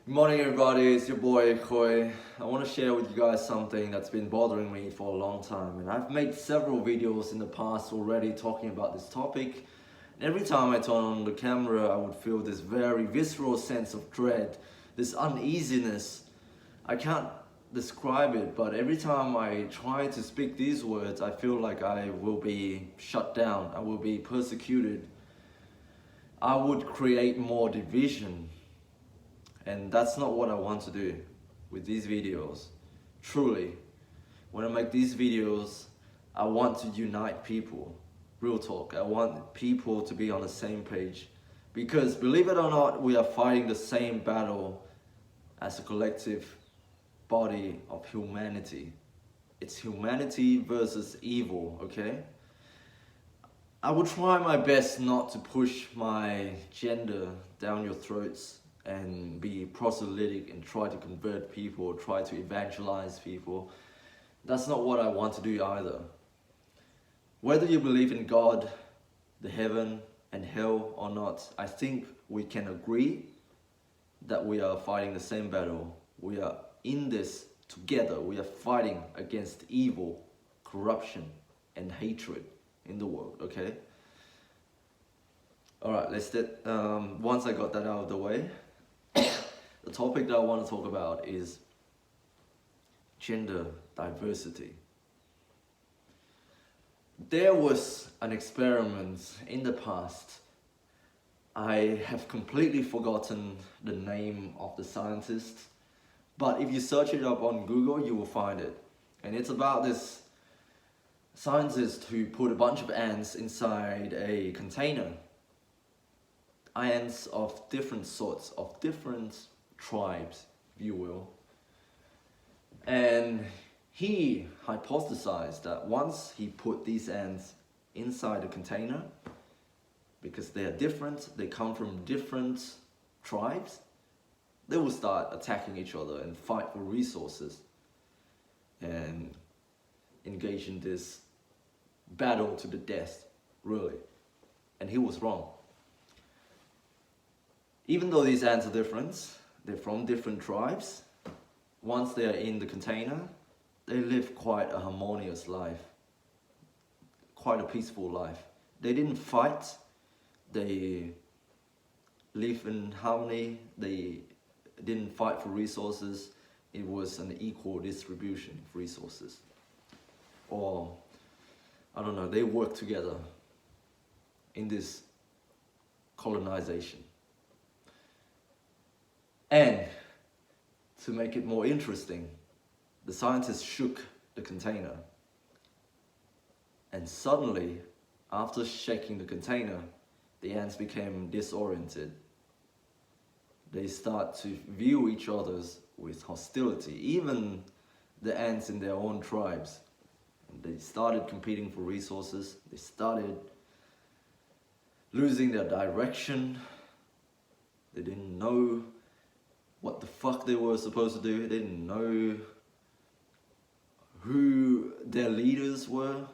Good morning everybody, it's your boy Koi. I want to share with you guys something that's been bothering me for a long time, and I've made several videos in the past already talking about this topic. And every time I turn on the camera I would feel this very visceral sense of dread, this uneasiness. I can't describe it, but every time I try to speak these words I feel like I will be shut down, I will be persecuted. I would create more division. And that's not what I want to do with these videos. Truly, when I make these videos, I want to unite people. Real talk, I want people to be on the same page. Because believe it or not, we are fighting the same battle as a collective body of humanity. It's humanity versus evil, okay? I will try my best not to push my gender down your throats and be proselytic and try to convert people or try to evangelize people. That's not what I want to do either. Whether you believe in God, the heaven and hell or not, I think we can agree that we are fighting the same battle. We are in this together. We are fighting against evil, corruption and hatred in the world, okay? Alright, once I got that out of the way, the topic that I want to talk about is gender diversity. There was an experiment in the past. I have completely forgotten the name of the scientist, but if you search it up on Google, you will find it. And it's about this scientist who put a bunch of ants inside a container. Ants of different sorts, of different tribes, if you will. And he hypothesized that once he put these ants inside a container, because they are different, they come from different tribes, they will start attacking each other and fight for resources and engage in this battle to the death, really. And he was wrong. Even though these ants are different, they're from different tribes, once they are in the container, they live quite a harmonious life, quite a peaceful life. They didn't fight, they live in harmony, they didn't fight for resources, it was an equal distribution of resources. Or, I don't know, they work together in this colonization. And to make it more interesting, the scientists shook the container. And suddenly, after shaking the container, the ants became disoriented. They start to view each other with hostility, even the ants in their own tribes. And they started competing for resources. They started losing their direction. They didn't know what the fuck they were supposed to do. They didn't know who their leaders were.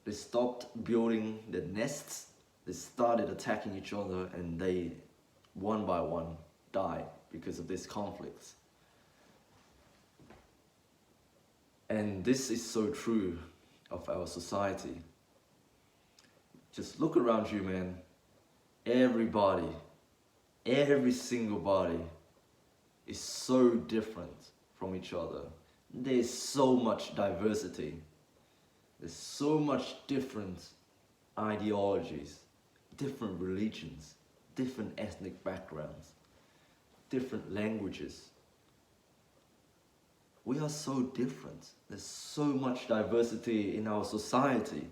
They stopped building their nests. They started attacking each other, and they, one by one, died because of this conflict. And this is so true of our society. Just look around you, man. Everybody, every single body is so different from each other. There's so much diversity. There's so much different ideologies, different religions, different ethnic backgrounds, different languages. We are so different. There's so much diversity in our society.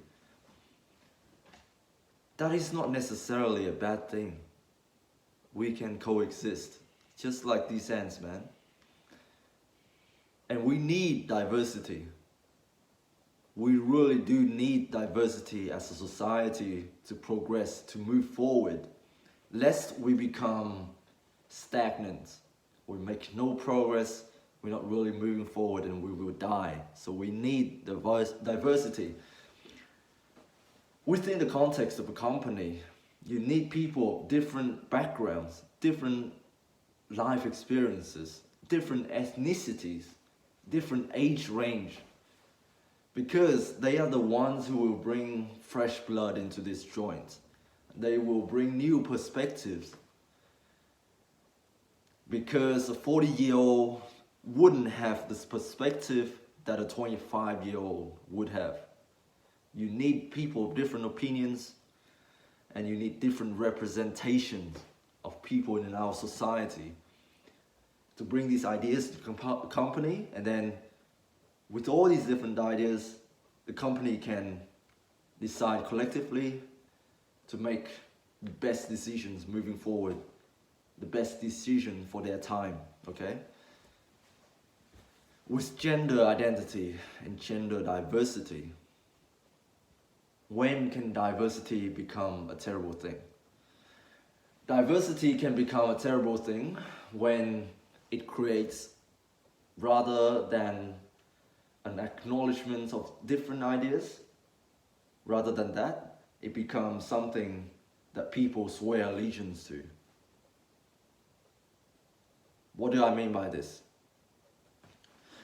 That is not necessarily a bad thing. We can coexist. Just like these ants, man. And we need diversity. We really do need diversity as a society to progress, to move forward. Lest we become stagnant. We make no progress, we're not really moving forward, and we will die. So we need diversity. Within the context of a company, you need people of different backgrounds, different life experiences, different ethnicities, different age range, because they are the ones who will bring fresh blood into this joint. They will bring new perspectives, because a 40-year-old wouldn't have this perspective that a 25-year-old would have. You need people of different opinions, and you need different representations of people in our society to bring these ideas to the company. And then with all these different ideas, the company can decide collectively to make the best decisions moving forward, the best decision for their time, okay? With gender identity and gender diversity, when can diversity become a terrible thing? Diversity can become a terrible thing when it creates, rather than an acknowledgement of different ideas, rather than that, it becomes something that people swear allegiance to. What do I mean by this?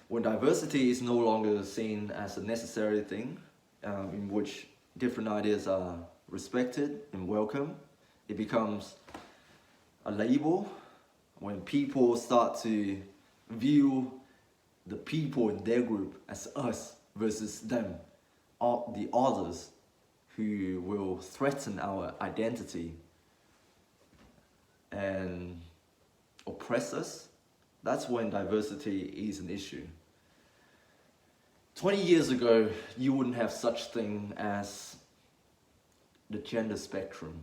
When diversity is no longer seen as a necessary thing, in which different ideas are respected and welcome, it becomes a label. When people start to view the people in their group as us versus them, or the others who will threaten our identity and oppress us, that's when diversity is an issue. 20 years ago, you wouldn't have such thing as the gender spectrum.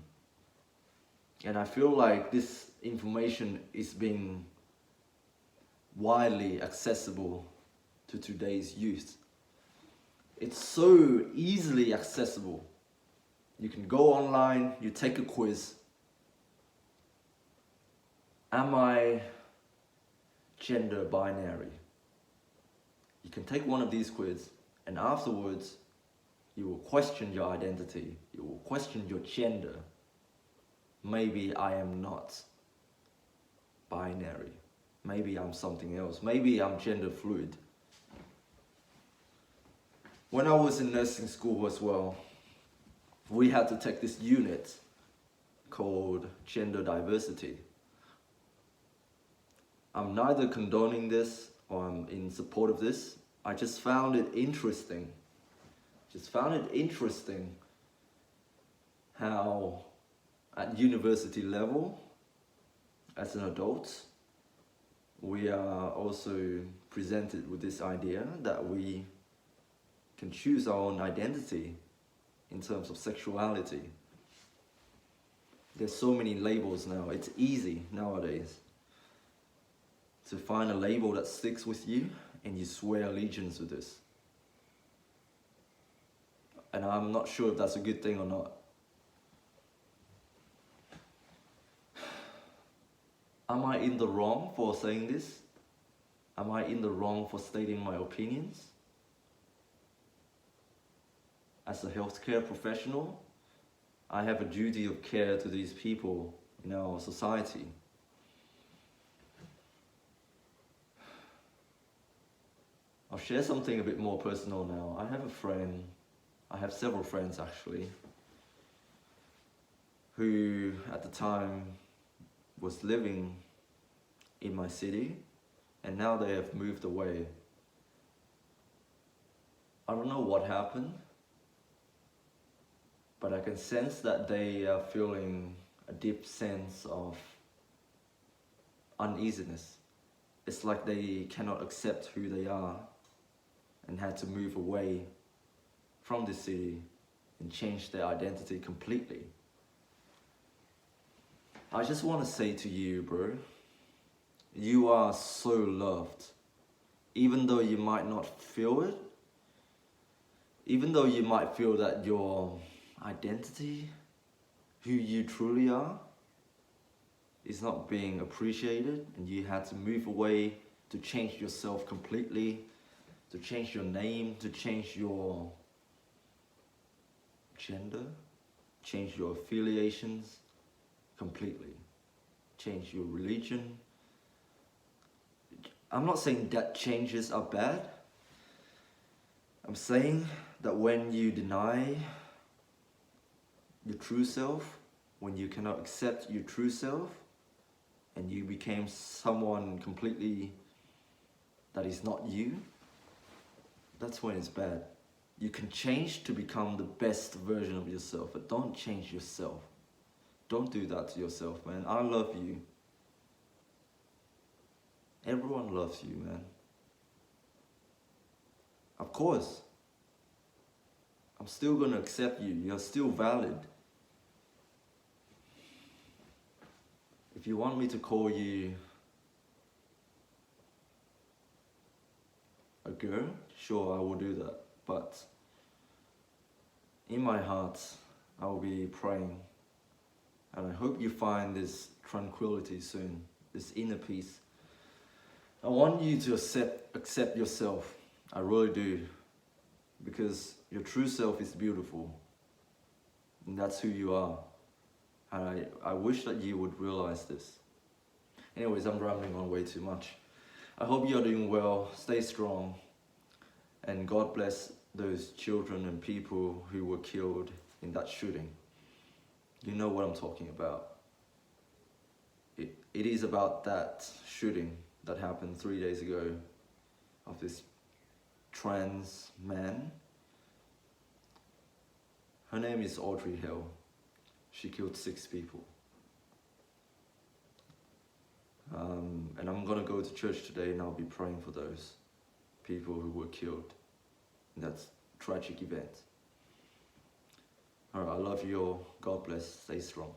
And I feel like this information is being widely accessible to today's youth. It's so easily accessible. You can go online, you take a quiz. Am I gender binary? You can take one of these quizzes, and afterwards you will question your identity, you will question your gender. Maybe I am not binary, maybe I'm something else, maybe I'm gender fluid. When I was in nursing school as well, we had to take this unit called gender diversity. I'm neither condoning this or I'm in support of this. I just found it interesting. How at university level, as an adult, we are also presented with this idea that we can choose our own identity in terms of sexuality. There's so many labels now. It's easy nowadays to find a label that sticks with you and you swear allegiance to this. And I'm not sure if that's a good thing or not. Am I in the wrong for saying this? Am I in the wrong for stating my opinions? As a healthcare professional, I have a duty of care to these people in our society. I'll share something a bit more personal now. I have several friends actually, who at the time was living in my city, and now they have moved away. I don't know what happened, but I can sense that they are feeling a deep sense of uneasiness. It's like they cannot accept who they are and had to move away from the city and change their identity completely. I just want to say to you, bro, you are so loved. Even though you might not feel it, even though you might feel that your identity, who you truly are, is not being appreciated, and you had to move away to change yourself completely, to change your name, to change your gender, change your affiliations completely, change your religion, I'm not saying that changes are bad. I'm saying that when you deny your true self, when you cannot accept your true self, and you became someone completely that is not you, that's when it's bad. You can change to become the best version of yourself, but don't change yourself. Don't do that to yourself, man. I love you. Everyone loves you, man. Of course. I'm still gonna accept you. You're still valid. If you want me to call you a girl, sure, I will do that. But in my heart, I will be praying. And I hope you find this tranquility soon, this inner peace. I want you to accept yourself. I really do. Because your true self is beautiful. And that's who you are. And I wish that you would realize this. Anyways, I'm rambling on way too much. I hope you're doing well. Stay strong. And God bless those children and people who were killed in that shooting. You know what I'm talking about. It is about that shooting that happened 3 days ago of this trans man. Her name is Audrey Hill. She killed 6 people. And I'm gonna go to church today and I'll be praying for those people who were killed in that tragic event. Alright, I love you all. God bless. Stay strong.